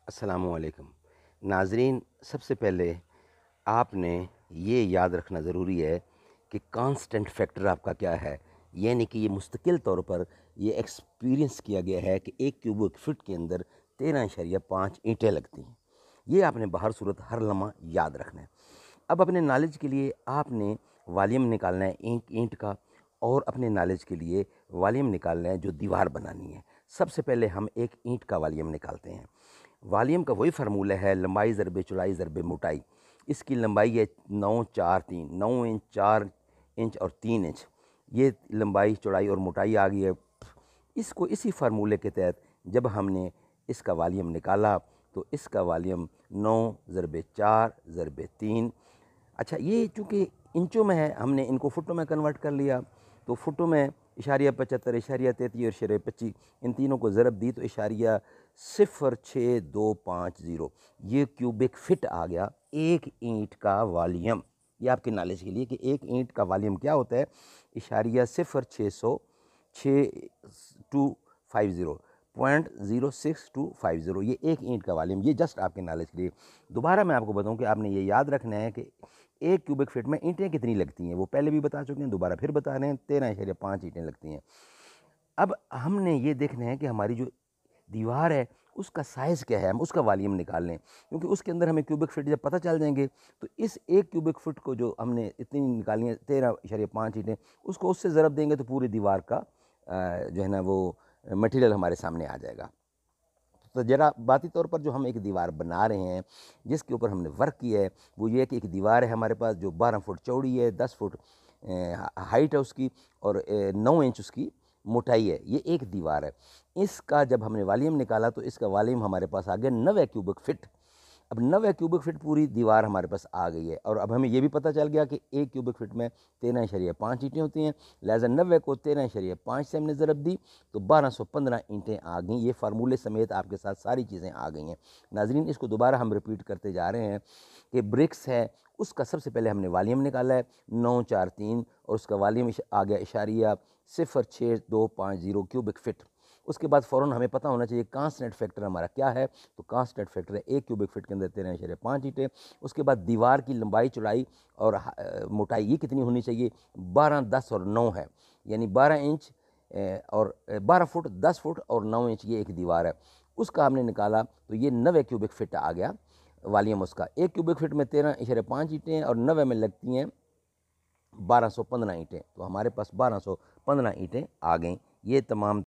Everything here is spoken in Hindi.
अस्सलामुअलैकुम नाज़रीन। सबसे पहले आपने ये याद रखना ज़रूरी है कि कांस्टेंट फैक्टर आपका क्या है। यानी कि ये मुस्तकिल तौर पर ये एक्सपीरियंस किया गया है कि एक क्यूबिक फुट के अंदर 13.5 ईंटें लगती हैं। ये आपने बाहर सूरत हर लम्हा याद रखना है। अब अपने नॉलेज के लिए आपने वॉल्यूम निकालना है ईंट ईंट का, और अपने नॉलेज के लिए वॉल्यूम निकालना है जो दीवार बनानी है। सबसे पहले हम एक ईंट का वॉल्यूम निकालते हैं। वॉल्यूम का वही फार्मूला है लंबाई ज़रबे चौड़ाई ज़रबे मोटाई। इसकी लंबाई है 9 4 इंच और 3 इंच। ये लंबाई चौड़ाई और मोटाई आ गई है। इसको इसी फार्मूले के तहत जब हमने इसका वॉल्यूम निकाला तो इसका वॉल्यूम 9 ज़रबे 4 ज़रबे 3। अच्छा, ये चूँकि इंचों में है, हमने इनको फुटों में कन्वर्ट कर लिया। तो फुटों में इशारिया 75, इशारिया 33 और इशारिया 25, इन तीनों को ज़रब दी तो इशारिया 06250 ये क्यूबिक फिट आ गया एक ईंट का वॉल्यूम। ये आपके नॉलेज के लिए कि एक ईंट का वॉल्यूम क्या होता है। इशारिया 0.06250 0.06250 ये एक ईंट का वॉल्यूम। ये जस्ट आपके नॉलेज के लिए। दोबारा मैं आपको बताऊं कि आपने ये याद रखना है कि एक क्यूबिक फीट में ईंटें कितनी लगती हैं। वो पहले भी बता चुके हैं, दोबारा फिर बता रहे हैं, 13.5 ईंटें लगती हैं। अब हमने ये देखना है कि हमारी जो दीवार है उसका साइज़ क्या है, हम उसका वॉल्यूम निकाल लें, क्योंकि उसके अंदर हमें क्यूबिक फीट जब पता चल जाएंगे तो इस एक क्यूबिक फुट को जो हमने इतनी निकाली है 13.5 ईंटें, उसको उससे ज़रब देंगे तो पूरी दीवार का जो है ना वो मटेरियल हमारे सामने आ जाएगा। तो ज़रा बाती तौर पर जो हम एक दीवार बना रहे हैं जिसके ऊपर हमने वर्क किया है वो ये है कि एक दीवार है हमारे पास जो 12 फुट चौड़ी है, 10 फुट हाइट है उसकी, और 9 इंच उसकी मोटाई है। ये एक दीवार है। इसका जब हमने वॉल्यूम निकाला तो इसका वॉल्यूम हमारे पास आ गया 90 क्यूबिक फिट। अब 90 क्यूबिक फिट पूरी दीवार हमारे पास आ गई है, और अब हमें ये भी पता चल गया कि एक क्यूबिक फिट में 13.5 ईंटें होती हैं। लिहाजा 90 को 13.5 से हमने ज़रब दी तो 1215 ईंटें आ गई। ये फार्मूले समेत आपके साथ सारी चीज़ें आ गई हैं। नाजरीन, इसको दोबारा हम रिपीट करते जा रहे हैं कि ब्रिक्स है उसका सबसे पहले हमने वॉल्यूम निकाला है 943, और उसका वॉल्यूम आ गया इशारिया 06250 क्यूबिक फिट। उसके बाद फ़ौरन हमें पता होना चाहिए कांस्टेंट फैक्टर हमारा क्या है। तो कांस्टेंट फैक्टर है एक क्यूबिक फिट के अंदर 13.5 ईंटें। उसके बाद दीवार की लंबाई चौड़ाई और मोटाई ये कितनी होनी चाहिए, 12 10 और 9 है, यानी 12 इंच और 12 फुट 10 फुट और 9 इंच ये एक दीवार है। उसका हमने निकाला तो ये 90 क्यूबिक फिट आ गया वॉल्यूम उसका। एक क्यूबिक फिट में 13.5 ईंटें और 90 में लगती हैं 1215 ईंटें, तो हमारे पास 1215 ईंटें आ गई। ये तमाम